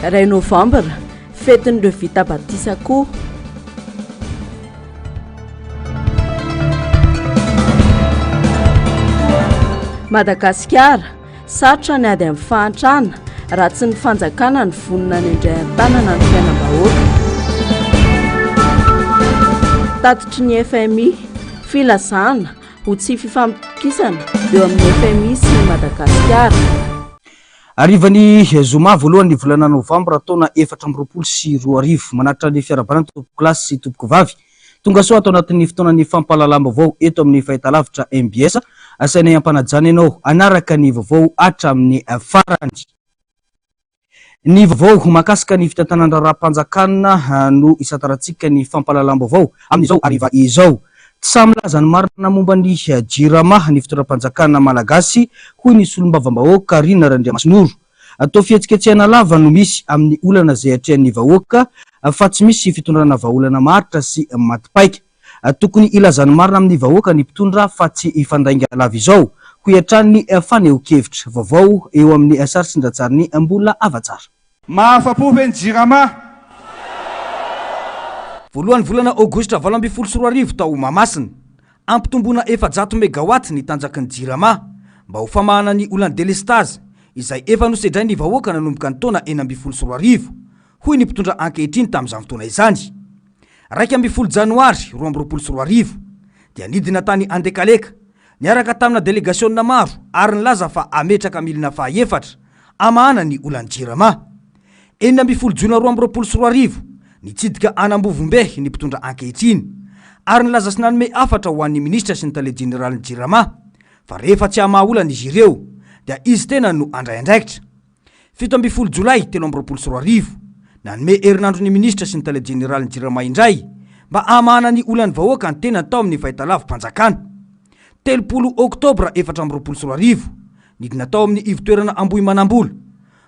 ray novembre fetin'ireo vita batisa koa. Madagasikara sarotra ny ady amin'ny fahantrana raha tsy ny fanjakana ny vonona ny indray an-tanana ny fiainam-bahoaka. Tatitry ny FMI filazana ho tsy fifampitokisana eo amin'ny FMI sy Madagasikara. Arivany zoma voalohany volana novambra taona 2024 manatra ny fiarabanana tompoko klasy sy tompoko vavy tonga soa atao anatin'ny fotoanan'ny fampalalamba vao eto amin'ny fahitalavitra MBS asaina ampanajana ianao anaraka ny vaovao hatramin'ny farany. Ny vaovao makasika ny fitantanana raha-mpanjakana no isataratsika ny fampalalamba vao amin'izao ariva izao. Samy laza ny marina momba ny jirama ny fitoeram-panjakana malagasy hoy ny solombavambahoaka Rina Randriamasinoro. Atao fihetsiketsehana lava no misy amin'ny olana izay atrehan'ny vahoaka fa tsy misy fitondrana vahaolana maritra sy matipaika. Tokony ilazany marina amin'ny vahoaka ny mpitondra fa tsy ifandainga lava izao. Hoy hatrany faneho-kevitra vaovao eo amin'ny sary sindratsariny mbola avatsara. Mahafapo ny jirama. Voalohany volana Aogositra 2024 tao Mahamasina, ampitombona 700 megawatt ny tanjaky ny jirama mba ho famahana ny olana delestage izay efa nosedray ny vahoaka nanomboka ny taona 2024 hoy ny mpitondra ankehitriny tamin'izany fotoana izany. 2 Janoary 2024 dia nidina tany Andekaleka niaraka tamina delegasionna maro ary nilaza fa ametraka milina faha-efatra amahana ny olana jirama. 4 Jona 2024 nitsidika Anambovombe ny mpitondra ankehitriny ary nilaza sy nanome afatra ho an'ny ministra sy ny tale jeneraly ny jirama fa rehefa tsy amahaolana izy ireo dia izy tena no andray andraikitra. 7 Jolay 2024 nanome herinandro ny ministra sy ny tale jeneraly ny jirama indray mba amahana ny olana vahoaka ny tena tao amin'ny fahitalavim-panjakana. 3 Oktobra 2024 nidina tao amin'ny ivotoerana Ambohimanambola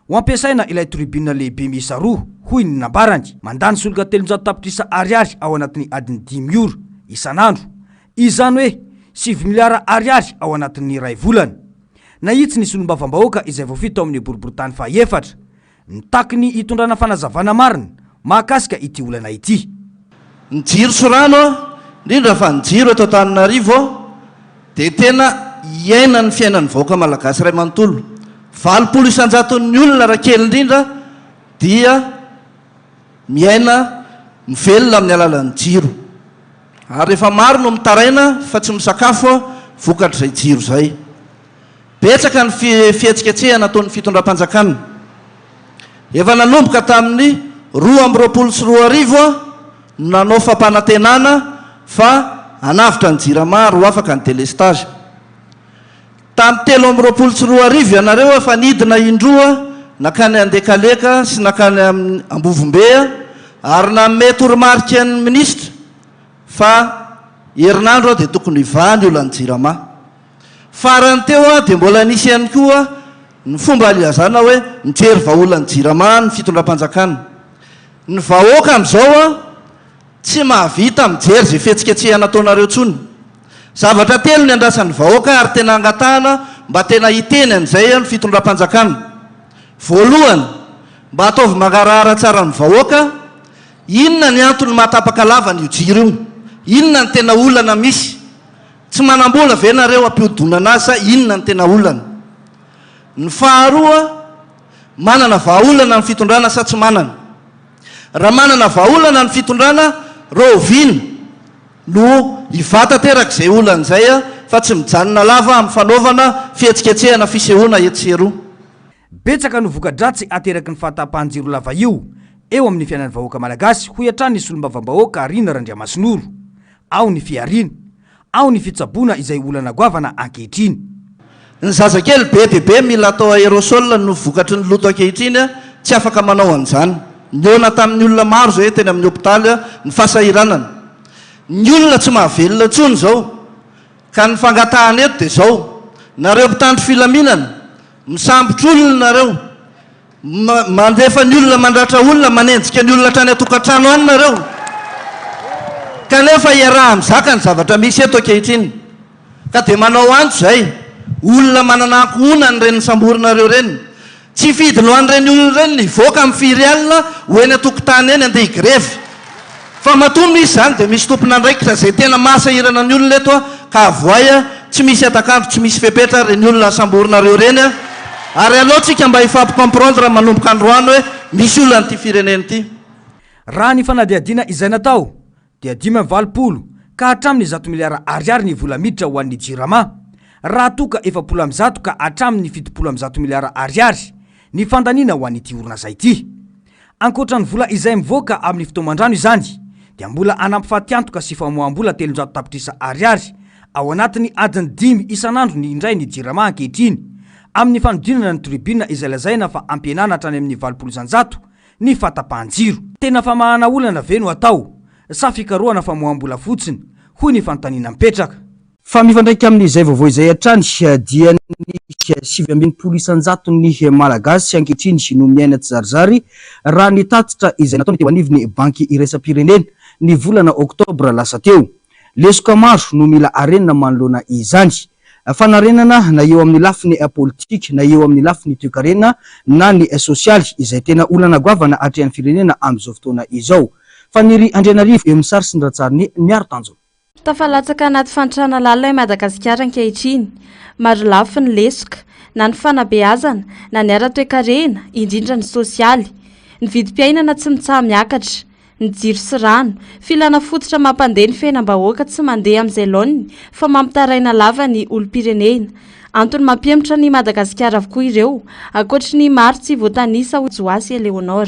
ho ampiasaina ilay tribunal lehibe miisa 2 hoy ny nambarany mandany solika 300 tapitrisa ariary ao anatin'ny adiny 5 ora isanandro, izany hoe 7 miliara ariary ao anatin'ny ray volana. Nahitsy ny solombavambahoaka izay voafito ao amin'ny boriboritany faha-efatra nitaky ny hitondrana fanazavana marina mahakasika ity olana ity. Ny jiro sorano indrindra fa ny jiro eto Antananarivo dia tena iaina ny fiainan'ny vahoaka malagasy ray manontolo. 20 isanjaton'ny olona raha kely indrindra dia miaina mivelona amin'ny alalan'ny jiro ary rehefa maro no mitaraina fa tsy misakafo vokatra izay jiro izay. Betsaka ny fihetsiketsehana ataon'ny fitondram-panjakana. Efa nanomboka tamin'ny 2024 nanao fampanantenana fa hanavitra ny jirama ro afaka ny delestage. Tamin'ny 2024 ianareo efa nidina indroa nakany Andekaleka sy nakany Ambovombea ary nanome toromarika ny ministra fa herinandro dia tokony hivany olana jirama. Farany teo dia mbola nisy ihany koa ny fomba ilazana hoe mijery vahaolana jirama ny fitondram-panjakana. Ny vahoaka amin'izao tsy mahavita mijery izay fihetsiketsehana ataonareo tsony. Zavatra telo ny andrasan'ny vahoaka ary tena angatahana mba tena hiteny an'izay ny fitondram-panjakana. Voalohany, mba ataovy mangarahara tsara ny vahoaka, inona ny antony mahatapaka lava ny jiro io, inona ny tena olana misy. Tsy manambola ve nareo ampihodonana azy sa inona ny tena olana. Ny faharoa, manana vahaolana ny fitondrana sa tsy manana. Raha manana vahaolana ny fitondrana, rovina no hivata teraka izay olana izay fa tsy mijanona lava amin'ny fanaovana fihetsiketsehana fisehoana etsero. Betsaka no voka-dratsy ateraky ny fahatapahan-jiro lava io eo amin'ny fiainan'ny vahoaka malagasy hoy hatrany ny solombavambahoaka Rina Randriamasinoro. Ao ny fiarina, ao ny fitsaboana izay olana goavana ankehitriny. Ny zazakely be dia be mila atao aerosol no vokatry ny loto ankehitriny tsy afaka manao an'izany. Niona tamin'ny olona maro zay teny amin'ny hopitaly ny fahasahiranana. Ny olona tsy mahavelona intsony zao ka ny fangatahana eto dia zao. Nareo mpitandro filaminana misambotra olona nareo, mandefa ny olona mandratra olona, manenjika ny olona trany atokantrano any nareo, kanefa iaraha mizaka ny zavatra misy eto ankehitriny. Ka dia manao antso zay olona manana ankohonany reny samborinareo reny. tsy fidy lohan'ireny olona ireny nivoaka amin'ny firy alina ho eny atokotany eny andeha higrevy fa matono misy zany dia misy tompona andraikitra zay tena masahirana ny olona eto a ka avoay a tsy misy atakandro tsy misy fepetra reny olona samborinareo reny a ary alohantsika mba hifampikomprendre manomboka androano hoe misy olona n'ity fireneny ity raha ny fanadiadiana izay natao dia 5 ka hatramin'ny 100 miliara ariary ny vola miditra ho an'ny jirama raha toka 700 ka hatramin'ny 700 miliara ariary ny fandaniana ho an'ity orona zay ity ankoatra ny vola izay mivoaka amin'ny fotoamandrano izany dia mbola anampifatiantoka sy famoam-bola 300 tapitrisa ariary ao anatin'ny adiny 5 isan'andro ny indray ny jirama ankehitriny amin'ny fanodinana ny tribune izay lazaina fa ampienana hatrany amin'ny 20 ny fatapahan-jiro tena famahana olana ve no atao sa fikarohana famoam-bola fotsiny hoy ny fanontaniana mipetraka fa mifandraika amin'izay vaovao izay hatrany dia ny 7 isanjato ny malagasy sy ankehitriny no miaina tsy zarizary raha ny tatitra izay natao ny teo anivony banky iraisam-pirenena ny volana oktobra lasa teo lesoka maro no mila arenina manoloana izany fanarenana na eo amin'ny lafiny politika na eo amin'ny lafiny toekarena na ny sosialy izay tena olana goavana atrehan'ny firenena amin'izao fotoana izao fa niry Andrianarivo eo misary sy ny ratsariny miaro tanjo tafalatsaka anaty fantrana lalina i Madagasikara ankehitriny maro lafy ny lesoka na ny fanabeazana na ny ara-toekarena indrindra ny sosialy ny vidim-piainana tsy mitsaha miakatra ny jiro sy rano filana fototra mampandeha ny fiainam-bahoaka tsy mandeha amin'izay laoniny fa mampitaraina lava ny olom-pirenena antony mampiematra ny Madagasikara avokoa ireo ankoatra ny maro tsy voatanisa ho Joasy Eleonora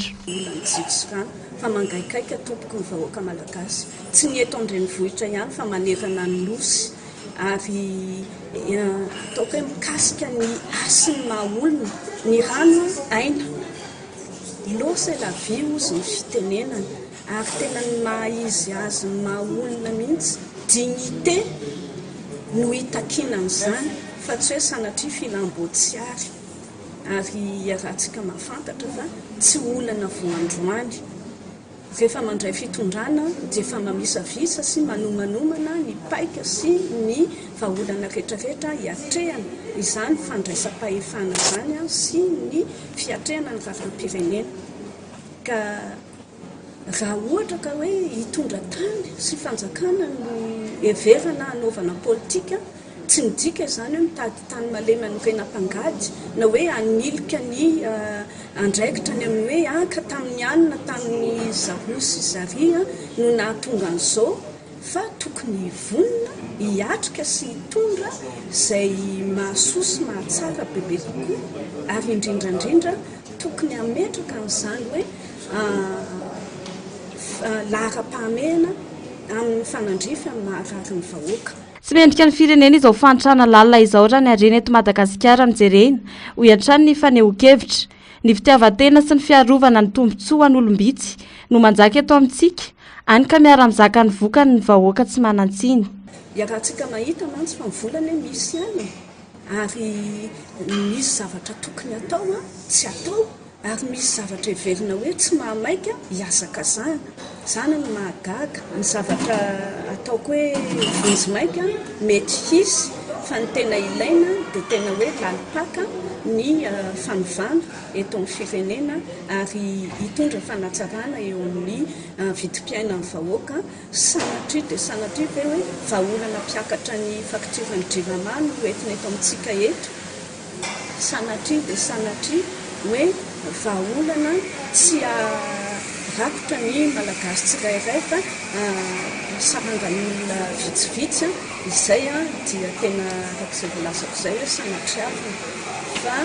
fa mangaikaika tompoko ny vahoaka malagasy tsy ny eto andrenivohitra ihany fa manerana ny nosy ary ataoko hoe mikasika ny asiny mahaolona ny rano aina losa la vie ozy ny fitenenana ary tena ny mahaizy azy mahaolona mihitsy dignité no hitakinan'izany fa tsy hoe sanatria filambotsiary ary rahantsika mahafantatra fa tsy olana voandroany rehefa mandray fitondrana dia efa mamisavisa sy manomanomana ny paika sy ny vahaolana rehetrarehetra hiatrehana izany fandraisam-pahefana zany sy ny fiatrehana ny raram-pirenena ka raha ohatra ka hoe hitondra tany sy fanjakana no everana anaovana politika tsy midika izany hoe mitady tany malema no renam-pangady na hoe anilika ny andraikitra ny amin'ny hoe anka tamin'ny anina tamin'ny zahosy zaria no nahatonga an'izao fa tokony vonina hiatrika sy hitondra izay mahasosy mahatsara bebe kokoa ary indrindrandrindra tokony hametraka n'izany hoe lahara-pahamehana amin'ny fanandrify amin'ny maharary ny vahoaka tsy mendrika ny firenena izao fantrana lalina izao raha ny harena eto Madagasikara mijerena ho iantrany ny fanehoan-kevitra ny fitiavan-tena sy ny fiarovana ny tombotsoa ny olombitsy no manjaka eto amintsika any ka miara mizaka ny vokany ny vahoaka tsy manantsiny rahantsika mahita mantsy fa mivolana hoe misy any ary misy zavatra tokony atao tsy atao ary misy zavatra everina hoe tsy mahamaika hiasaka zany ny mahagaga ny zavatra ataoko hoe vonjimaika mety hisy fa ny tena ilaina dia tena hoe lalipaka ny fanovana eto amin'ny firenena ary hitondra fanatsarana eo amin'ny vidim-piainan'ny vahoaka sanatria dia sanatria ve hoe vahaolana mpiakatra ny faktiran'ny jirama no entina eto amintsika eto sanatria dia sanatria hoe vahaolana tsy rakotra ny malagasy tsirairay fa sarangany olona vitsivitsy izay dia tena rak'izay voalazako izay hoe sanatriavina fa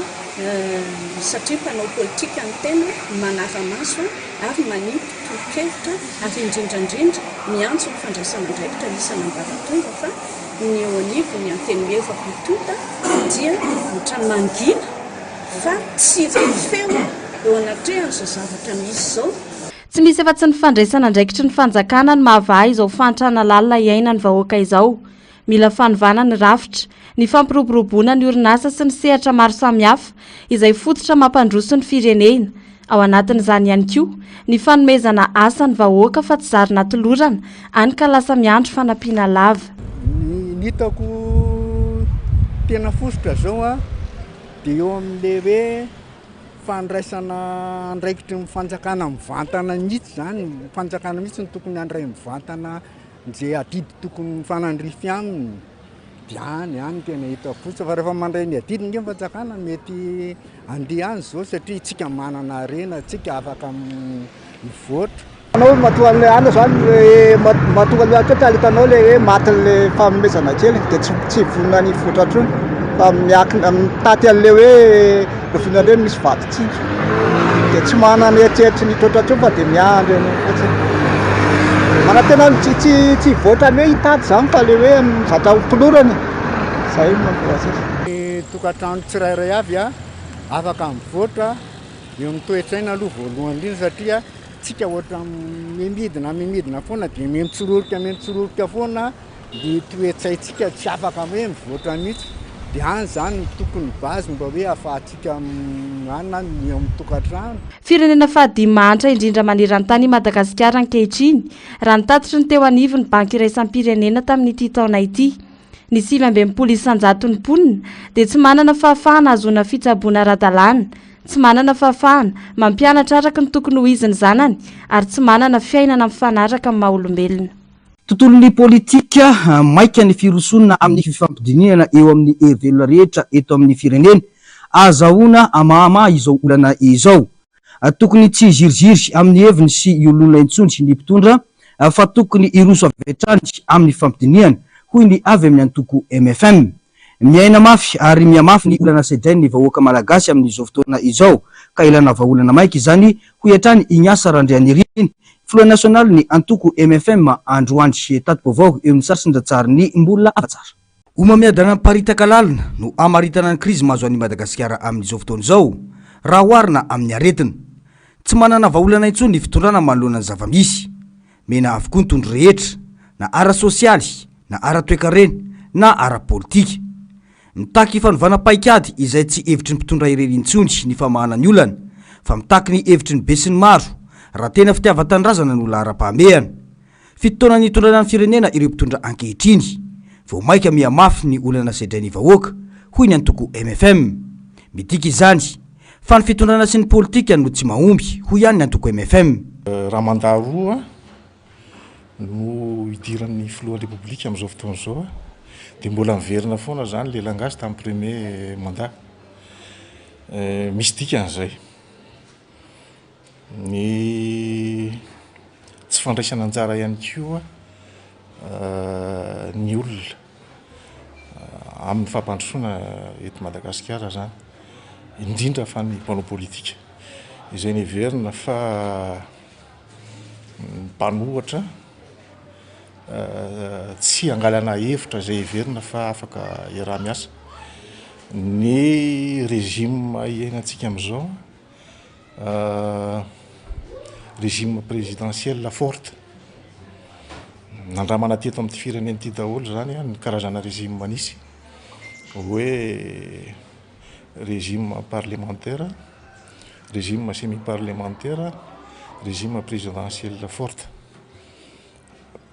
satria mpanao politika ny tena manara-maso ary manipy toro-kevitra ary indrindrandrindra miantso ny fandraisana andraikitra isana ambaratonga fa ny eo anivo ny anteny mevako tonta dia ohatrany mangina fa tsy refeo eo anatrehan'izao zavatra misy izao tsy misy efa tsy ny fandraisana andraikitry ny fanjakana ny mahavaha izao fantrana lalina iaina ny vahoaka izao mila fanovana ny rafitra ny fampiroboroboana ny orinasa sy ny sehatra maro samihafa izay fototra mampandroso ny firenena ao anatin'izany ihany koa ny fanomezana asa ny vahoaka fa tsy zarina tolorana any ka lasa miandro fanampiana lava ny hitako tena fosotra zao dia eo amin'le hoe fandraisana andraikitry mifanjakana mivantana mihitsy zany mifanjakana mihitsy ny tokony andray mivantana zay adidy tokony mifanandrify aminy any tena hita fotsy fa rehefa mandray ny adidy nge mifanjakana mety andeha any zao satria tsika manana arena tsika afaka mivoatra anao mahatonga le ana zany mahatonga le atotra hitanao le hoe matin'le famomezana kely dia tsy vonona ny voatra fa mitaty an'le hoe roviana reny misy vatotsinjo dia tsy manana eritreritry ny totra fa dia miandry any fotsiny mana tena tsy voatra ny hoe hitady zany fa le hoe zatra mpilorany zay mampilasy tokantrano tsirairay avy afaka mivoatra eo amin'ny toetraina aloha voalohany indrindra satria tsika ohatra mimidina foana dia mitsoroka foana dia toetsaitsika tsy afaka hoe mivoatra mihitsy dia any zany tokony bazy mba hoe ahafahantsika anina ny amin'ny tokantrano. Firenena fahadimanitra indrindra maneran-tany Madagasikara ankehitriny raha nitatitry ny teo anivy ny banky iraisam-pirenena tamin'ity taona ity. Ny 720 isanjaton'ny mponina dia tsy manana fahafahana azona fitsaboana ara-dalàna, tsy manana fahafahana mampianatra araka ny tokony ho iziny zanany ary tsy manana fiainana mifanaraka amin'ny maha-olombelona. Tontolon'ny politika maika ny firosonina amin'ny fifampidinihana eo amin'ny hery rehetra eto amin'ny firenena azahoana amama izao olana izao. Tokony tsy ziriziry amin'ny heviny sy iolona intsony ny mpitondra fa tokony iroso avetrany amin'ny fifampidinihana hoy ny avy amin'ny antoko MFM. Miaina mafy ary miamafy ny olana sedrainy ny vahoaka malagasy amin'izao fotoana izao ka ilana vahaolana maika izany hoy hatrany Ignace Randrianiriny Flot national ny antoko MFM androandry tato-baovao eo amin'ny sarsindratsary ny mbola afatsara. Omamiadana paritaka lalina no amaritana ny krizy mahazo an'i Madagasikara amin'izao fotoana izao raha oharina amin'ny aretina. Tsy manana vahaolana intsony ny fitondrana manoloana ny zava-misy. Mena avokoa ny tondro rehetra na ara-sosialy na ara-toekarena na ara-politika. Mitaky fanovana paikady izay tsy hevitry ny mpitondra irery intsony ny famahana ny olana fa mitaky ny hevitry ny be sy ny maro raha tena fitiavan-tanindrazana no lahara-pahamehana. Fitotoana ny tondrana ny firenena ireo mpitondra ankehitriny vao maika miamafy ny olana sedrainy vahoaka hoy ny antoko MFM. Midika izany fa ny fitondrana sy ny politika no tsy mahomby hoy ihany ny antoko MFM. Raha mandaroa no idiran'ny filohan'ny repoblika amin'izao fotoana izao dia mbola miverina foana zany le langasy tamin'ny premier mandat. Misy dikan'izay ny tsy fandraisana anjara ihany koa ny olona amin'ny fampandrosoana eto Madagasikara zany indrindra fa ny mpanao politika izay niverina fa mpanohatra tsy angalana hevitra izay hiverina fa afaka iaraha-miasa. Ny régime iainantsika amin'izao régime présidentiel forte nandramana teto amin'ny firenena ity daholo zany ny karazana régime manisy hoe régime parlementaire, régime semi-parlementaire, régime présidentiel forte.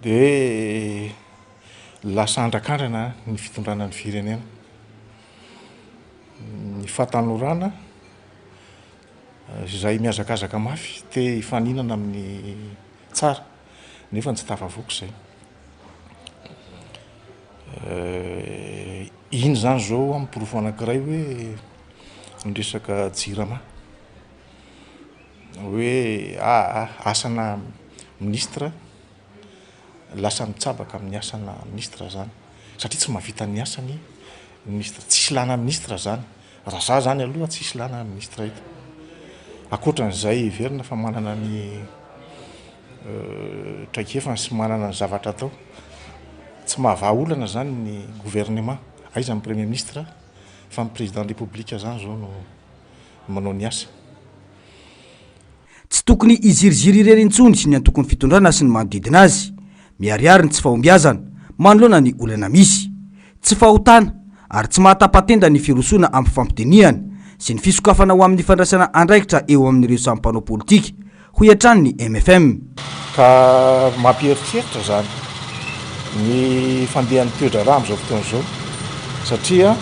Dia lasa andrakandrana ny fitondrana ny firenena. Ny fahatanorana izay miazakazaka mafy te hifaninana amin'ny tsara nefa tsy tafavoaka izay. Iny zany zao amin'ny porofo anankiray hoe nyresaka jirama hoe asana ministra lasa mitsabaka amin'ny asana ministra zany satria tsy mahavita ny asany ministra, tsisy lana ministra zany. Raha za zany aloha tsisy lana ministra eto. Akoatran'izay hiverina fa manana ny traikefa sy manana ny zavatra atao. Tsy mahavaha olana zany ny gouvernement, aiza ny premier ministre fa ny président de république zany zao no manao ny asa. Tsy tokony iziriziry irery intsony ny antokony fitondrana sy ny manodidina azy. Miariary ny tsy fahombiazana manoloana ny olana misy, tsy fahotana ary tsy mahatapatenda ny firosoana amin'ny fampidinihana sy ny fisokafana ho amin'ny fandraisana andraikitra eo amin'ireo samy mpanao politika hoy hatrany ny MFM. Ka mampieritreritra zany ny fandehan'ny toedrarà amin'izao fotoana izao satria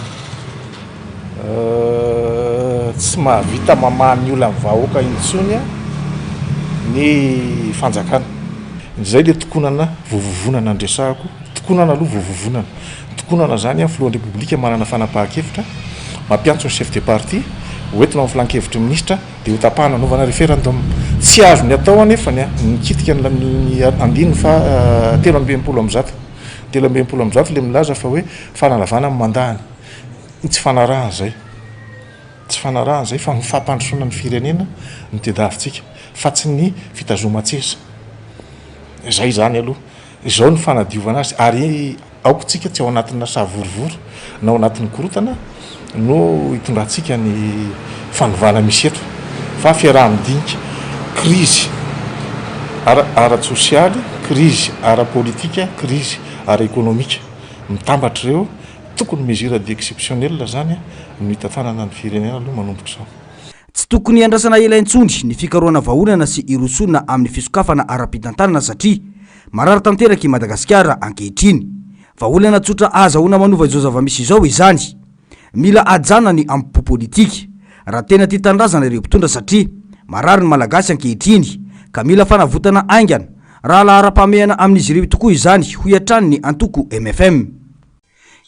tsy mahavita mamahany olona ny vahoaka intsony ny fanjakana zay le tokonana vovovonana andresahako tokonana aloha vovovonana tokonana zany a filohan'ny repoblika manana fanapahan-kevitra mampiantso ny chef de parti hoentina amin'ny filan-kevitry ministra dia ho tapahana anaovana référendum tsy azo ny atao anefa nikitika ny andiny fa 13 le milaza fa hoe fanalavana amin'ny mandahany tsy fanarahana zay tsy fanarahana zay fa mifampandrosoana ny firenena ny tediavintsika fa tsy ny fitazoman-tsesa zay zany aloha izao ny fanadiovana azy ary aokotsika tsy ao anatina savorivory na ao anatin'ny korotana no hitondrantsika ny fanovana misy eto fa fiaraha-midinika krizy ara-sosialy krizy ara-politika krizy ara-ekonomika mitambatra ireo tokony mesure d'exceptionnel zany no hitatanana ny firenena aloha manomboka izao tsy tokony andrasana elaintsony ny fikarohana vaholana sy irosona amin'ny fisokafana ara-pitantanana satria marary tanteraky Madagasikara ankehitriny vaholana tsotra azahoana manova izao zava-misy izao izany mila ajana ny ampo politika raha tena tia tandrazana ireo mpitondra satria marary ny malagasy ankehitriny ka mila fanavotana aingana raha lahara-pamehana amin'izy ireo tokoa izany ho iatrany ny antoko MFM.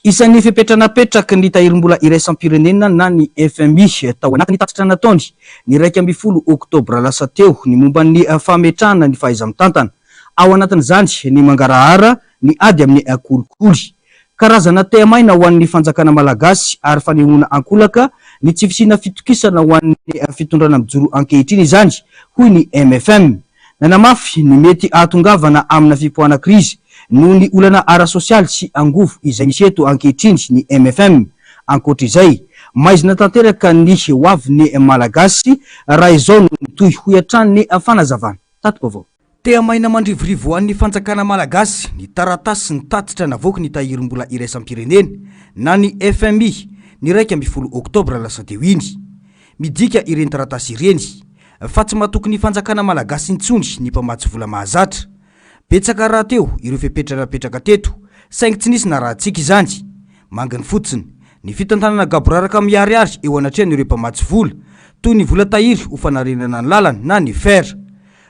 Isan'ny fipetranapetraky ny tahirim-bola iraisam-pirenena na ny FMI tao anatin'ny tatitra nataony ny 12 oktobra lasa teo ny momba ny fametrahana ny fahaiza-mitantana ao anatin'izany ny mangarahara ny ady amin'ny kolikoly karazana temaina ho an'ny fanjakana malagasy ary fanehoana ankolaka ny tsy fisina fitokisana ho an'ny fitondrana mijoro ankehitriny izany hoy ny MFM nanamafy ny mety atongavana amina fipohana krizy noho ny olana ara-sosialy sy angovo izay misy eto ankehitriny ny MFM ankoatr'izay maizina tanteraka ny hoavy ny malagasy raha izao no mitohy ho iatrany ny fanazavana tatiko avao tea maina mandrivorivo an'ny fanjakana malagasy ny taratasy sy ny tatitra navoaka ny tahirim-bola iraisam-pirenena na ny FMI ny 12 oktobra lasa teo iny midika ireny taratasy ireny fa tsy mahatoky ny fanjakana malagasy intsony ny mpamatsy vola mahazatra betsaka raha teo ireo fipetranapetraka teto saingy tsy nisy na rahantsika izany mangany fotsiny ny fitantanana gaboraraka miariary eo anatrehany ireo mpamatsy vola toy ny vola tahiry ho fanarenana ny lalana na ny fer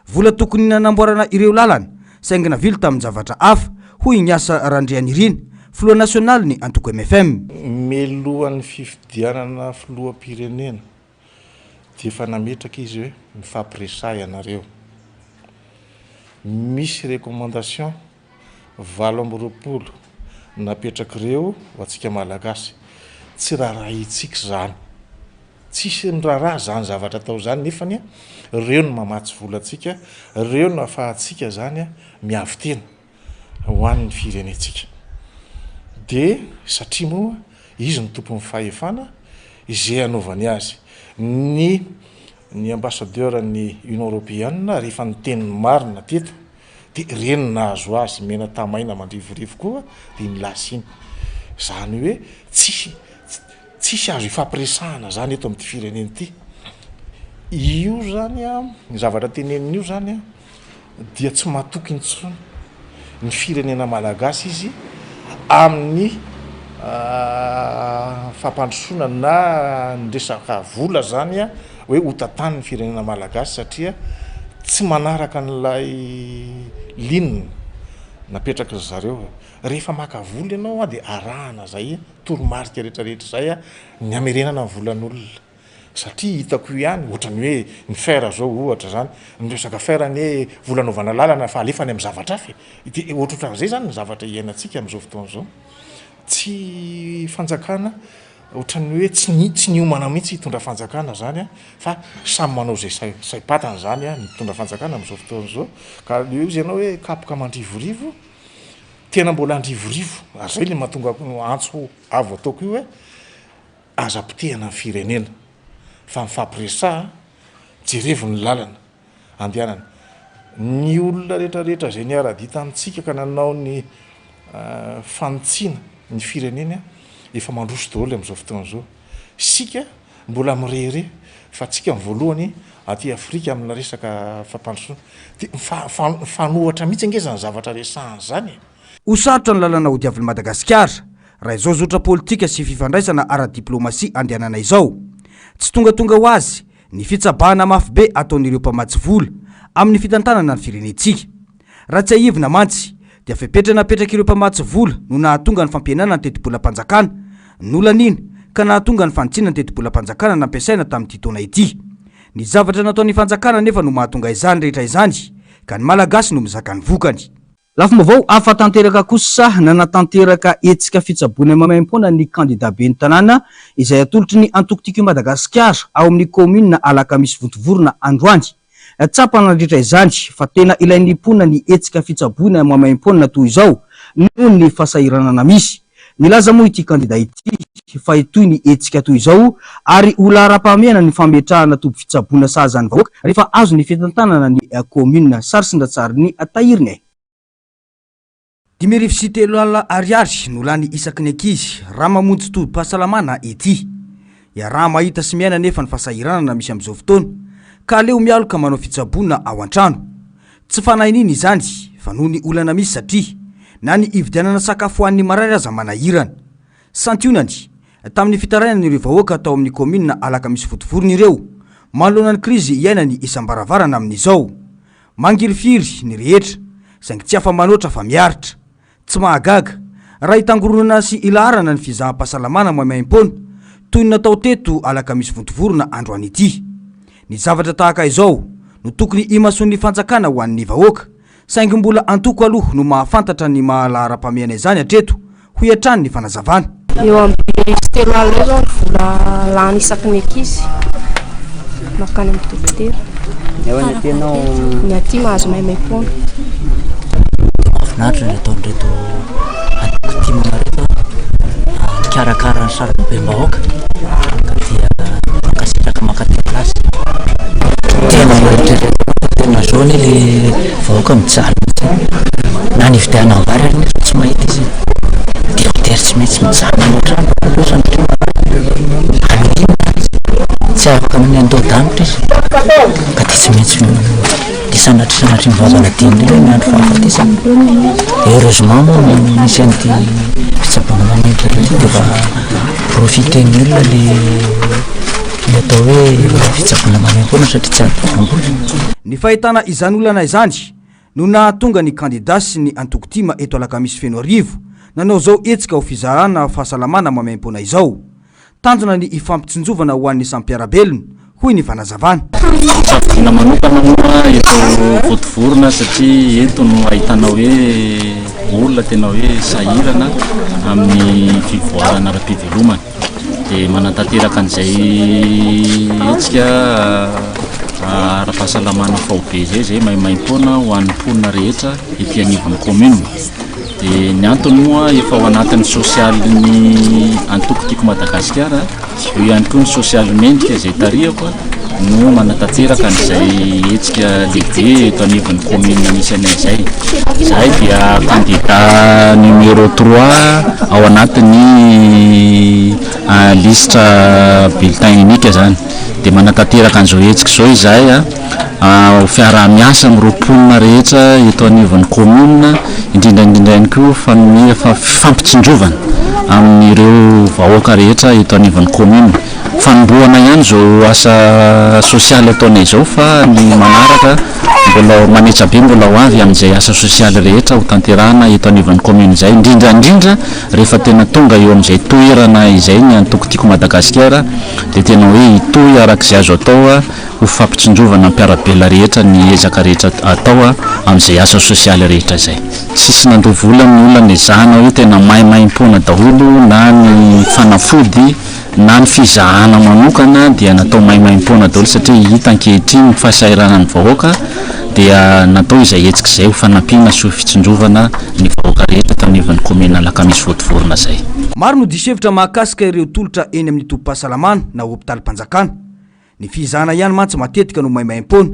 vola tokony nanamboarana ireo lalana saingy navily tamin'ny zavatra hafa hoy ny asa randrianirina filoha nasionaly ny antoko MFM melohan'ny fifidianana filoham-pirenena dia efa nametraka izy hoe mifampiresay anareo misy recommandation 20 napetraka ireo ho antsika malagasy tsy raharaha itsika zany tsisy niraharaha zany zavatra atao zany nefany reo no mamatsy volantsika reo no afahantsika zany miavy tena ho an'ny firenetsika dia satria moa izy ny tompon'ny fahefana izay anaovany azy ny ambassadeur ny Union Européenne rehefa ny teniny marina teto dia reny nahazo azy mena tamaina mandrivorivo koa dia nilasiny zany hoe tsisy azo ifampiresahana zany eto amin'ny firenena ity io zany ny zavatra tenenin'io zany dia tsy mahatoky intsony ny firenena malagasy izy amin'ny fampandrosoana na nyresaka vola zany hoe hotatany ny firenena malagasy satria tsy manaraka n'ilay linina napetraka zareo rehefa maka vola ianao dia arahana zay toromarika rehetrarehetra zay ny amerenana ny volan'olona satria hitako ihany ohatrany hoe ny fer zao ohatra zany nyresaka fer ny volanaovana lalana fa alefany amin'ny zavatra hafa dia ohatrohatran'izay zany ny zavatra iainantsika amin'izao fotoana zao tsy fanjakana ohatrany hoe tsy niomana mihitsy hitondra fanjakana zany fa samy manao zay saipatana zany ny hitondra fanjakana amin'izao fotoana zao ka io izy ianao hoe kapoka mandrivorivo tena mbola andrivorivo zay le mahatonga antso avo ataoko io hoe aza-potehana ny firenena fa mifampiresaha jerevo ny lalana andehanana ny olona rehetrarehetra zay niara-dita amintsika ka nanao ny fanotsiana ny firenena efa mandroso daholo amin'izao fotoana zao sika mbola mirehire fa tsika voalohany aty Afrika amina resaka fampandrosoana dia fanohatra mihitsy angezany zavatra resahany zany hosarotra ny lalana ho diavin'i Madagasikara raha izao zotra politika sy fifandraisana ara-diplomasia andehanana izao tsy tongatonga ho azy ny fitsabahana mafy be ataon'ireo mpamatsy vola amin'ny fitantanana ny firenetsika raha tsy aivina mantsy dia fepetranapetraka ireo mpamatsy vola no nahatonga ny fampianana ny teti-bolam-panjakana nolan'ina ka nahatonga ny fanitsinana ny teti-bolam-panjakana nampiasaina tamin'ity taona ity ny zavatra nataon'ny fanjakana nefa no mahatonga izany rehetra izany ka ny malagasy no mizaka ny vokany lafim-baovao afa-tanteraka kosa nanatanteraka etsika fitsaboana mamaim-pona ny kandida be ny tanàna izay atolotry ny antokotiko Madagasikara ao amin'ny komina Alakamisy Vontovorona Androany. Tsapana nandritra izany fa tena ilain'ny mponina ny etsika fitsaboana mamaim-pona toy izao noho ny fahasahiranana misy. Nilaza moa ity kandida ity fa itoy ny etsika toy izao ary olaram-pahamehana ny fametrahana toby fitsaboana sahazany vahoaka rehefa azo ny fitantanana ny komina Sarysindratsary ny Tahiriny. 2023 ariary no lany isaky ny ankizy raha mamonjy tobim-pahasalamana ity. Ya raha mahita sy miaina nefa ny fahasahiranana misy amin'izao fotoana ka aleo mialoka manao fitsaboana ao an-trano. Tsy fanahininy izany fa noho ny olana misy satria na ny ividianana sakafo hoan'ny marary aza manahirana. Santionany tamin'ny fitarainan'ireo vahoaka tao amin'ny komina Alakamisy Vontovorona ireo manoloana ny krizy iainany isam-baravarana amin'izao. Mangirifiry ny rehetra saingy tsy afa-manoatra fa miaritra. Tsy mahagaga raha itangoronana sy ilarana ny fizaham-pahasalamana mamaim-pona toy ny natao teto Alakamisy Vontovorona androany ity. Ny zavatra tahaka izao no tokony imason'ny fanjakana ho an'ny vahoaka saingy mbola antoko aloha no mahafantatra ny mahalara-pamehana izany hatreto ho iatrany ny fanazavana. Eo amin'ny telo alina zao vola lany isaky ny ankizy makany amin'ny dokotera. Eo any atenao ny aty mahazo maimaim-pona. Mahafinaritra ny ataon'ireto antoko-timana reto mikarakara ny sariny be-bahoaka ka dia mankasitraka makatela azy. Tena rehetra tena zao ny le vahoaka mijaly na ny fidiana vary ary nefa tsy mahita izy dia hotery tsy maintsy mijaly moatrano loatra ny tsy afaka amin'ny andao-danitra izy ka dia tsy maintsy sanatry mivavana dimy reny ny andro fahafatesana. Heureusement moa misy an'ity fitsaboana manentra rehetra dia fa profiten'ny olona le atao hoe fitsaboana mamaim-pona satria tsy atomboly. Ny fahitana izany olana izany no nahatonga ny kandida sy ny antokotima eto Alakamisy feno arivo nanao zao etsika ho fizarana fahasalamana mamaim-pona izao. Tanjona ny ifampitsinjovana ho an'ny sampiarabelona hoy ny fanazavana. Fitsaboana manokana moa eto Vontovorona satria eto no ahitana hoe olona tena hoe sahirana amin'ny fivoarana ara-pivelomana dia manatanteraka an'izay etsika ara-pahasalamana fahobe zay maimaim-pona ho an'ny mponina rehetra ety anivon'ny komina. Dia ny antony moa efa ao anatin'ny sosialin'ny antokotiko Madagasikara eo ihany koa ny sosialmente izay tarihako no manatanteraka an'izay etsika lehibe eto anivon'ny komina misy anay izay. Izay dia kandida numéro 3 ao anatin'ny listra bulletin unique zany. Dia manatanteraka an'izao etsika izao izahay fiarah-miasa amin'ireo mponina rehetra eto anivon'ny komina indrindraindrindra ihany koa fampitsinjovana amin'ireo vahoaka rehetra eto anivon'ny komina. Fanombohana ihany zao asa sosialy ataonay izao fa ny manaraka mbola manetra be mbola ho avy amin'izay asa sosialy rehetra ho tanterahana eto anivon'ny komina izay indrindraindrindra rehefa tena tonga eo amin'izay toerana izay ny antokotiko Madagasikara dia tena hoe hitohy arak'izay azo atao ho fampitsinjovana mpiarabelona rehetra ny ezaka rehetra atao amin'izay asa sosialy rehetra izay. Tsisy nandovola ny olona ezahana hoe tena maimaim-pona daholo na ny fanafody na ny fizahana manokana dia natao maimaim-pona daholo satria hita ankehitriny ny fahasahiranany vahoaka dia natao izay etsika izay ho fanampiana sy ho fitsinjovana ny vahoaka rehetra tamin'ivon'ny komina Alakamisy Vontovorona izay. Maro no disevitra mahakasika ireo tolotra eny amin'ny tobim-pahasalamana na hopitalim-panjakana. Ny fizahana ihany mantsy matetika no maimaim-pona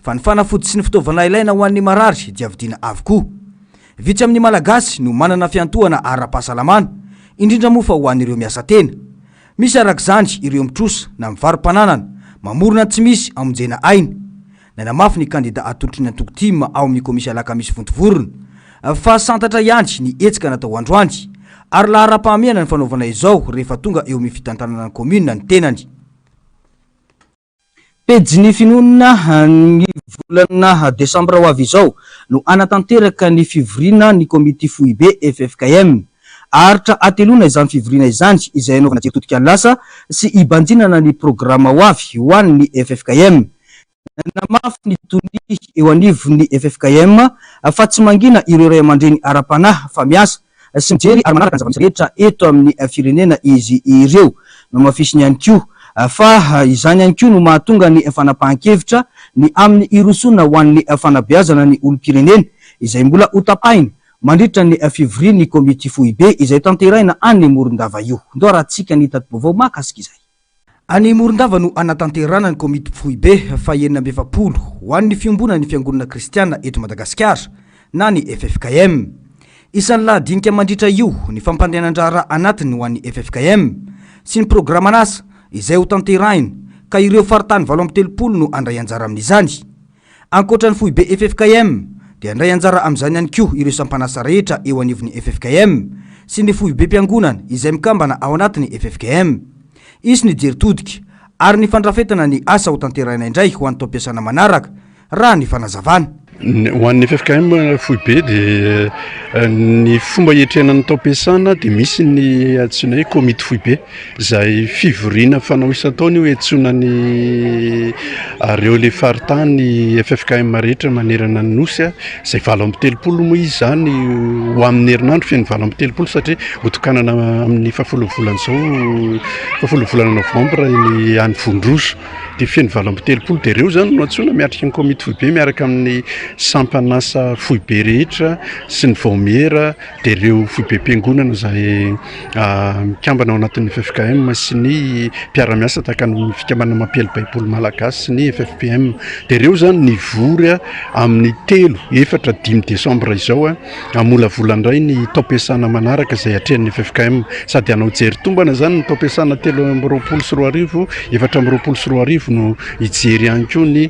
fa ny fanafody sy ny fitaovana ilaina ho an'ny marary dia vidiana avokoa. Vitsy amin'ny malagasy no manana fiantohana ara-pahasalamana indrindra moa fa ho an'ireo miasa tena. Misy arak'izany ireo mitrosa na mivarom-pananana mamorona tsy misy amonjena aina. Nanamafy ny kandida atolotry ny antokotima ao amin'ny komisy Alakamisy Vontovorona fa santatra ihany ny etsika natao androany ary lahara-pahamehana ny fanaovana izao rehefa tonga eo amin'ny fitantanana ny komina ny tenany. pejy ny finonona ny volana desambra ho avy izao no anatanteraka ny fivoriana ny komity foibe FFKM. Aritra atelona izany fivoriana izany izay anaovana jeritodika ny lasa sy ibanjinana ny programa ho avy ho an'ny FFKM. Namafy ny tony eo anivon'ny FFKM fa tsy mangina ireo ray aman-dreny ara-panahy fa miasa sy mijery ary manaraka ny zava-misy rehetra eto amin'ny firenena izy ireo no mafisiny ihany koa fa izany ihany koa no mahatonga ny fanapahan-kevitra ny amin'ny irosona ho an'ny fanabeazana ny olom-pirenena izay mbola hotapahina mandritra ny fivoriana ny komity foibe izay tanteraina any Morondava io. Ndo rahantsika ny tatim-baovao mahakasika izay. Any Morondava no anatanterana ny komity foibe fa 2020 ho an'ny fiombona ny fiangonana kristiana eto Madagasikara na ny FFKM. Isan'ny lahadinika mandritra io ny fampandrianan-draharaha anatiny ho an'ny FFKM sy ny programa an'asa izay ho tanteraina ka ireo faritany 730 no andray anjara amin'izany. Ankoatra ny foibe FFKM dia andray anjara amin'izany ihany koa ireo sampanasa rehetra eo anivon'ny FFKM sy ny foibe mpiangonana izay mikambana ao anatin'ny FFKM. Izy ny jeritodika ary ny fandrafetana ny asa ho tanteraina indray ho an'ny tao-piasana manaraka raha ny fanazavana. Ho an'ny FFKM foibe dia ny fomba hiatrenan'ny tao-piasana dia misy ny antsoina hoe komity foibe izay fivoriana fanao isan-taona io hiantsonany ireo le faritany FFKM rehetra manerana ny nosy izay 730 moa izy zany ho amin'ny herinandro feno 730 satria hotokanana amin'ny 10 volana zao 10 volana novambra ny any Vondroso dia feno 730 dia ireo zany no antsoina miatrika ny komity foibe miaraka amin'ny sampanasa foibe rehetra sy ny vomiera dia ireo foibe mpiangonana izay mikambana ao anatin'ny FFKM sy ny mpiara-miasa tahaka ny fikambana mampiely baiboly malagasy sy ny FFPM dia ireo zany nivory amin'ny 3-4 desambra izao amola volandray ny tao-piasana manaraka izay atrehan'ny FFKM sady hanao jery tombana zany ny tao-piasana 3 sy 4 4 no ijery ihany koa ny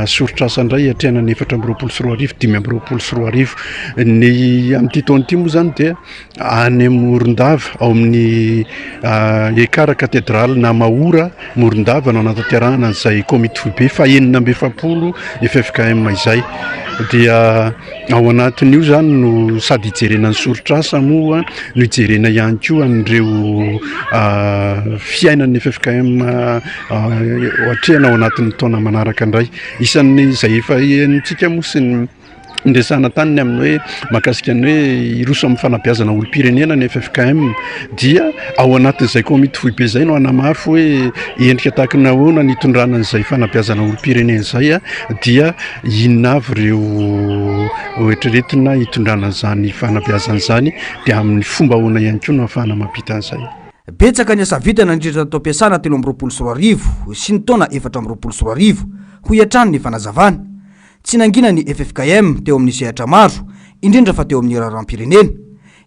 sorotrasa indray atrehanany 4 sy 5 sy 4 ny amin'ity taon'ity moa zany dia any Morondava ao amin'ny ekara katedraly na Mahora Morondava no anatanterahana an'izay komity foibe fa 2020 FFKM izay dia ao anatin'io zany no sady ijerena ny sorotrasa moa no ijerena ihany koa an'ireo fiainan'ny FFKM atrehana ao anatin'ny taona manaraka indray. Isan'ny izay efa ntsika moa sy ndresana taniny amin'ny hoe mahakasika ny hoe iroso amin'ny fanabeazana olom-pirenena ny FFKM dia ao anatin'izay komity foibe izay no anamafy hoe endrika tahaka ny ahoana ny itondrana an'izay fanabeazana olom-pirenena izay dia inona avy ireo oetreretina itondrana an'izany fanabeazana izany dia amin'ny fomba ahoana ihany koa no ahafahana mampita an'izay. Betsaka ny asa vitana indrindra tao-piasana 3 sy ny taona 4 ho iatrany ny fanazavana. Tsy nangina ny FFKM teo amin'ny sehatra maro indrindra fa teo amin'ny raharam-pirenena.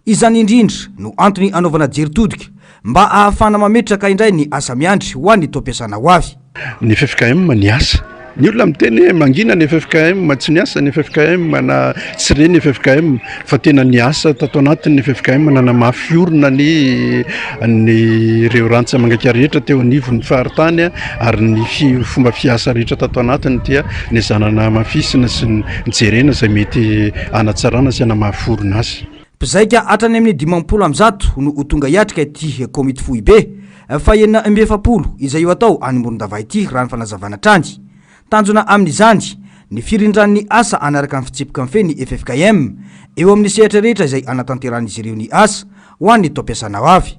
Izany indrindra no antony anaovana jeritodika mba ahafana mametraka indray ny asa miandry ho an'ny tao-piasana ho avy. Ny FFKM ny asa ny olona miteny mangina ny FFKM tsy ny asa ny FFKM na tsy reny FFKM fa tena ny asa tato anatin'ny FFKM nanamafy orona ny ireo rantsa mangaka rehetra teo anivon'ny faharitany ary ny fomba fiasa rehetra tato anatiny dia ny zanana mafisina sy nijerena izay mety anatsarana sy anamafy orona azy. Mpizaika hatrany amin'ny 50 no ho tonga hiatrika ity komity foibe fa 2020 izay io atao any Morondava ity raha ny fanazavana trany. Tanjona amin'izany ny firindran'ny asa anaraka ny fitsipika ny feny FFKM eo amin'ny sehatra rehetra izay anatanteran'izy ireo ny asa ho an'ny tao-piasana ho avy.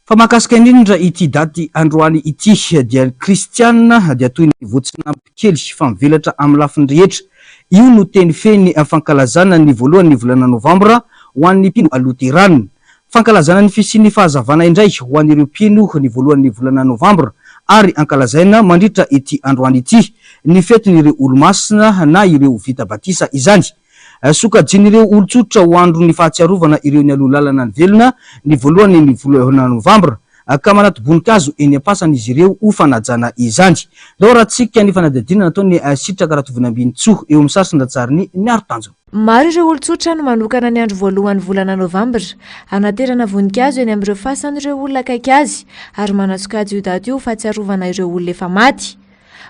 Fa mahakasika indrindra ity daty androany ity dia kristiana dia toy ny voatsinapikely fa mivelatra amin'ny lafiny rehetra. Io no teny feny fankalazana ny voalohan'ny volana novambra ho an'ny mpino luterana. Fankalazana ny fisian'ny fahazavana indray ho an'ireo mpino ny voalohan'ny volana novambra ary ankalazaina mandritra ity androany ity ny fetin'ireo olomasina na ireo vita batisa izany. Sokajin'ireo olotsotra ho andro ny fahatsiarovana ireo ny alohalalana ny velona ny voalohany ny volana novambra ka manaty boninkazo eny ampasana izy ireo ho fanajana izany. Dao rahantsika ny fanadadina nataony sitraka Ratovinambinitsoa eo amin'ny sarsyn-datsariny ny aro-tanjona. Maro ireo olotsotra no manokana ny andro voalohany volana novambra anaterana voninkazo eny amin'ireo fasan'ireo olona akaiky azy ary manasokajy io daty io fahatsiarovana ireo olona efa maty.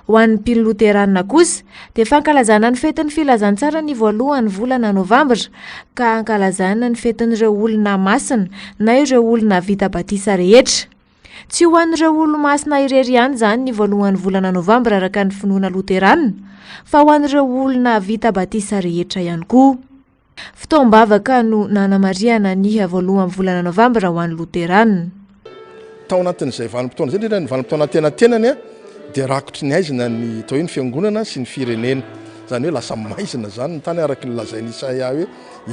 Ho an'ny mpino loteranina kosa dia fankalazana ny fetin'ny filazantsara ny voalohany volana novambra ka ankalazana ny fetin'ireo olona masina na ireo olona vita batisa rehetra. Tsy ho an'ireo olo-masina irery ihany izany ny voalohany volana novambra araka ny finoana loteranina fa ho an'ireo olona vita batisa rehetra ihany koa. Fotoam-bavaka no nanamariana niha voalohany volana novambra ho an'ny loteranina. Tao anatin'izay vanim-potoana zay indrindra ny vanim-potoana tenatenany dia rakotry ny aizina ny atao hoe ny fiangonana sy ny firenena. Zany hoe lasa maizina zany ny tany araka ny lazainy Isaia hoe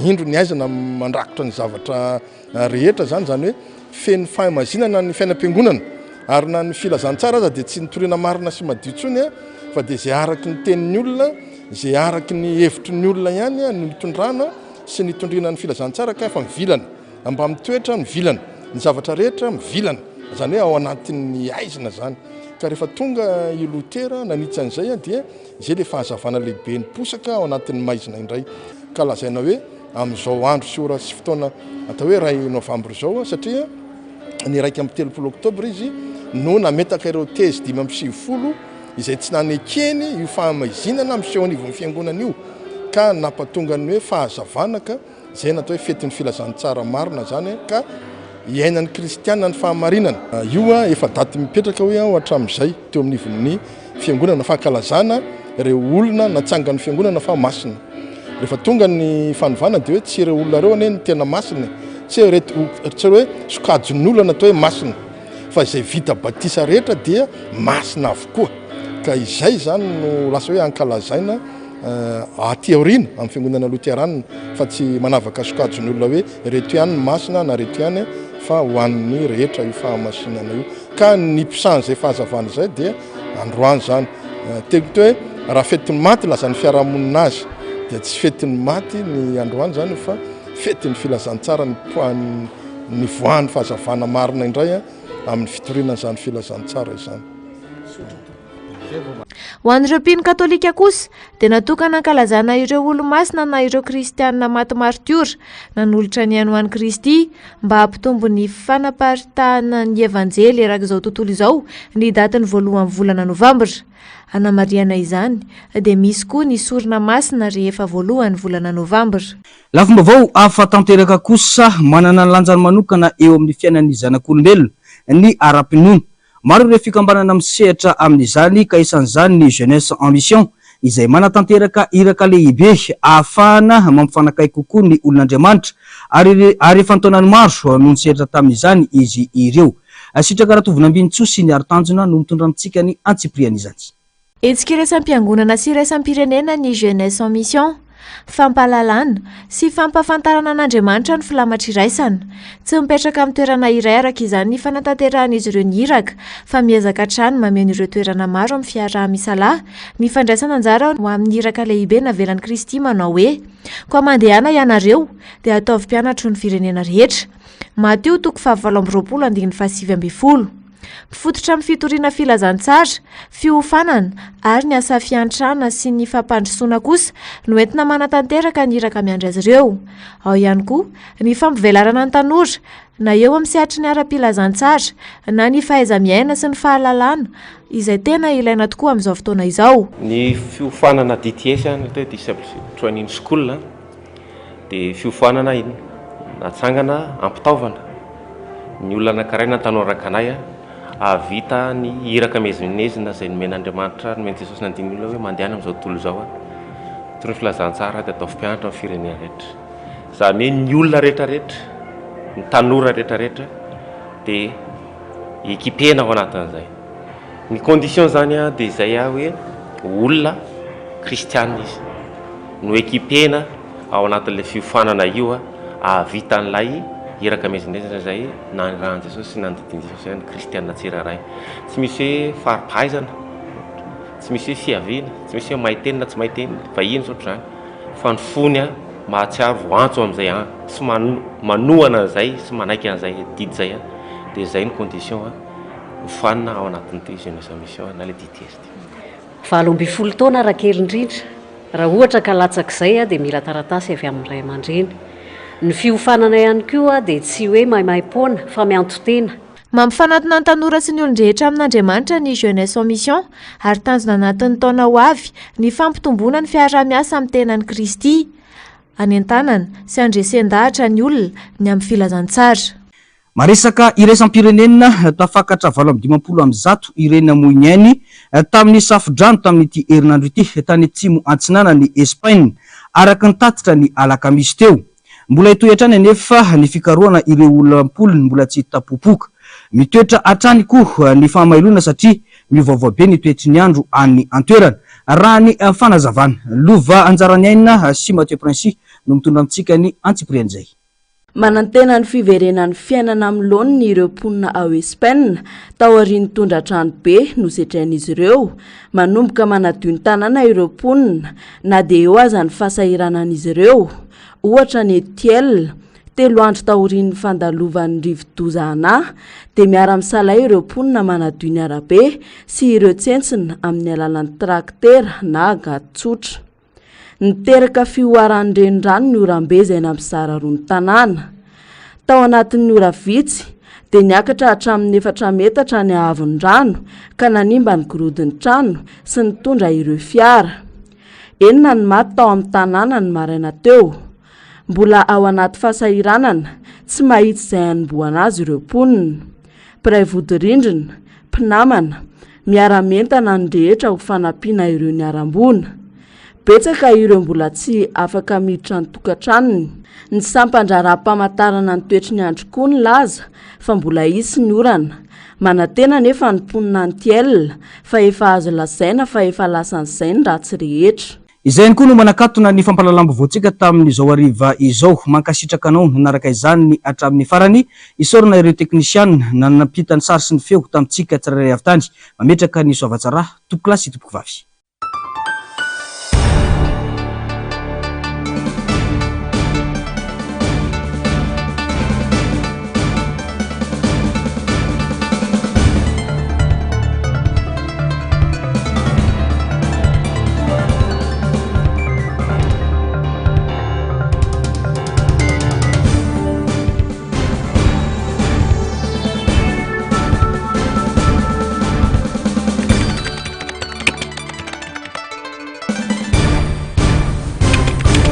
indro ny aizina mandrakotra ny zavatra rehetra zany hoe feno fahamazinana ny fiainam-piangonana ary na ny filazantsara aza dia tsy nitoriana marina sy madio tsony fa dia izay araky ny tenin'ny olona, izay araky ny hevitry ny olona ihany ny mitondrana sy ny tondriana ny filazantsara ka efa mivilana, mba mitoetra mivilana, ny zavatra rehetra mivilana, zany hoe ao anatin'ny aizina zany. Ka rehefa tonga i Lutera nanitsy an'izay dia izay le fahazavana lehibe ny posaka ao anatin'ny maizina indray. Ka lazaina hoe amin'izao andro sy ora sy fotoana atao hoe ray novambra izao satria ny 1 oktobra izy no nametaka ireo tezy 5 izay tsy nanekeny io fahamazinana miseho anivon'ny fiangonana io ka nampatonga ny hoe fahazavana ka izay natao hoe fetin'ny filazantsara marina zany ka iainan'ny kristianina ny fahamarinana. Io efa daty mipetraka hoe hatramin'izay teo amin'ny ivon'ny fiangonana fankalazana ireo olona natsangan'ny fiangonana fa masina. Rehefa tonga ny fanovana dia hoe tsy ireo olona reo ane ny tena masina, tsy hoe sokajony olona natao hoe masina fa izay vita batisa rehetra dia masina avokoa. Ka izay zany no lasa hoe ankalazaina aty aoriana amin'ny fiangonana loteranina fa tsy manavaka sokajony olona hoe reto ihany masina na reto ihany fa ho an'ny rehetra io fahamasinana io. Ka ny mpisan'izay izay fahazavana izay dia androany zany teto hoe raha fetin'ny maty lazany fiarahamonina azy dia tsy fetin'ny maty ny androany zany fa fetin'ny filazantsara ny voan'ny fahazavana marina indray amin'ny fitoriana zany filazantsara izany. Ho an'ireo mpino katolika kosa dia natokana ankalazana ireo olo-masina na ireo kristianina maty martiora nanolotra ny any ho an'i Kristy mba hampitombo ny fanaparitahana ny evanjely araka izao tontolo izao ny datin'ny voalohany volana novambra. Anamariana izany dia misy koa ny sorona masina rehefa voalohany volana novambra. Lafomba vao afa tanteraka kosa manana ny lanjany manokana eo amin'ny fiainan'ny zanak'olombelona ny ara-pinoana. Maro ireo fikambanana misehatra amin'izany ka isan'izany ny Jeunesse en Mission izay manatanteraka iraka lehibe ahafahana mampifanakay kokoa ny olon'Andriamanitra ary efa taonany maro no nisehatra tamin'izany izy ireo. Sitraka Ratovinambinitso sy ny Aritanjona no mitondra amintsika ny antsiprian'izany. Etsika iraisam-piangonana sy iraisam-pirenena ny Jeunesse en Mission fampalalana sy fampafantarana an'Andriamanitra ny filamatra iraisana. Tsy mipetraka amin'ny toerana iray araka izany ny fanatanterahana ireo ny iraka fa miezaka hatrany mameno ireo toerana maro amin'ny fiaraha-misalahy. Ny fandraisana anjara ho amin'ny iraka lehibe navelan'i Kristy manao hoe koa mandehana ianareo dia ataovy mpianatro ny firenena rehetra. Mateo 7:27. Mifototra amin'ny fitoriana filazantsara, fiofanana ary ny asa fiantrana sy ny fampandrosoana kosa no entina manatanteraka ny iraka miandry azy ireo. Ao ihany koa ny fampivelarana ny tanora na eo amin'ny sehatry ny ara-pilazantsara na ny fahaiza-miaina sy ny fahalalana izay tena ilaina tokoa amin'izao fotoana izao. Ny fiofanana DTS atao Disciple Training School dia fiofanana natsangana ampitaovana ny olona anankiray tanora kanay avita ny iraka mezinezina izay nomen'Andriamanitra nomeny Jesosy nandiny olona hoe mandehana amin'izao tontolo izao toy ny filazantsara dia atao mpianatra amin'ny firenena rehetra. Izany hoe ny olona rehetrarehetra, ny tanora rehetrarehetra dia ekipena ao anatin'izay. Ny condition zany dia izay hoe olona kristianina izy no ekipena ao anatin'ilay fiofanana io avita an'ilay iraka mezinezina izay nanirahan Jesosy sy nandidiny Jesosy ny kristianina tsiraray. Tsy misy hoe faripahaizana, tsy misy hoe fiaviana, tsy misy hoe mahay-teny na tsy mahay-teny vahiny zao ohatr'izany fa ny fony mahatsiaro voantso amin'izay sy manohana an'izay sy manaiky an'izay didy izay dia izay ny condition hofanina ao anatin'ity Jeunesse en Mission na le DTS. 20 taona rakely indrindra raha ohatra ka latsak'izay dia mila taratasy avy amin'ny ray aman-dreny. Ny fiofanana ihany koa dia tsy hoe maimai-poana fa miantotena. Mampifanatona ny tanora sy ny olon-drehetra amin'Andriamanitra ny Jeunesse en Mission ary tanjona anatin'ny taona ho avy ny fampitomboana ny fiara-miasa amin'ny tenan'i Kristy, anentanana sy andresen-dahatra ny olona ny amin'ny filazantsara. Maresaka iraisam-pirenena tafakatra 720 ireny moignainy tamin'ny safodrano tamin'ity herinandro ity tany atsimo antsinana ny Espagne araka ny tatitra ny alakamisy teo. Mbola hitoetrany anefa ny fikarohana ireo olona-polony mbola tsy tapopoka. Mitoetra hatrany koa ny fahamailona satria miovaova be ny toetry ny andro any antoerana. Raha ny fanazavana lova anjarany aina sy Mathieu Princy no mitondra amintsika ny antsipriany zay. Manantena ny fiverenan'ny fiainana amin'ny laoniny ireo mponina ao Espagne tao aorian'ny tondra-trano be nosetrain'izy ireo manomboka manadio ny tanàna ireo mponina na dia eo aza ny fahasahiranan'izy ireo. Ohatra ny Etiel, 3 andro taorian'ny fandalovan'ny rivo-doza ana dia miara-misalay ireo mponina manadio ny arabe sy ireo tsentsina amin'ny alalan'ny traktera na gatotsotra. Niteraka fioaran'ny renirano ny orambe izay nampizara roa ny tanàna. Tao anatin'ny ora vitsy dia niakatra hatramin'ny 4 metatra ny ahavon'ny rano ka nanimba ny gorodon'ny trano sy nitondra ireo fiara. 9 ny maty tao amin'ny tanàna ny maraina teo. Mbola ao anaty fahasahiranana tsy mahitsy izay hanomboana azy ireo mponina. Mpiray vodi-rindrina, mpinamana, miara-mentana ny rehetra ho fanampiana ireo niarambona. Betsaka ireo mbola tsy afaka miditra ny tokantranony. Ny sampandraram-pamantarana ny toetry ny andro koa ny laza fa mbola hisy ny orana. Manantena nefa ny mponina Etiel fa efa azo lazaina fa efa lasan'izay ny ratsy rehetra. Izay ihany koa no manakatona ny fampalalam-baovao-tsika tamin'izao hariva izao. Mankasitraka anao nanaraka izany ny hatramin'ny farany isorana ireo teknisiana nanampita ny sary sy ny feo tamintsika tsirairay avy tany mametraka ny soavatsara tompoklasy tompoko vavy.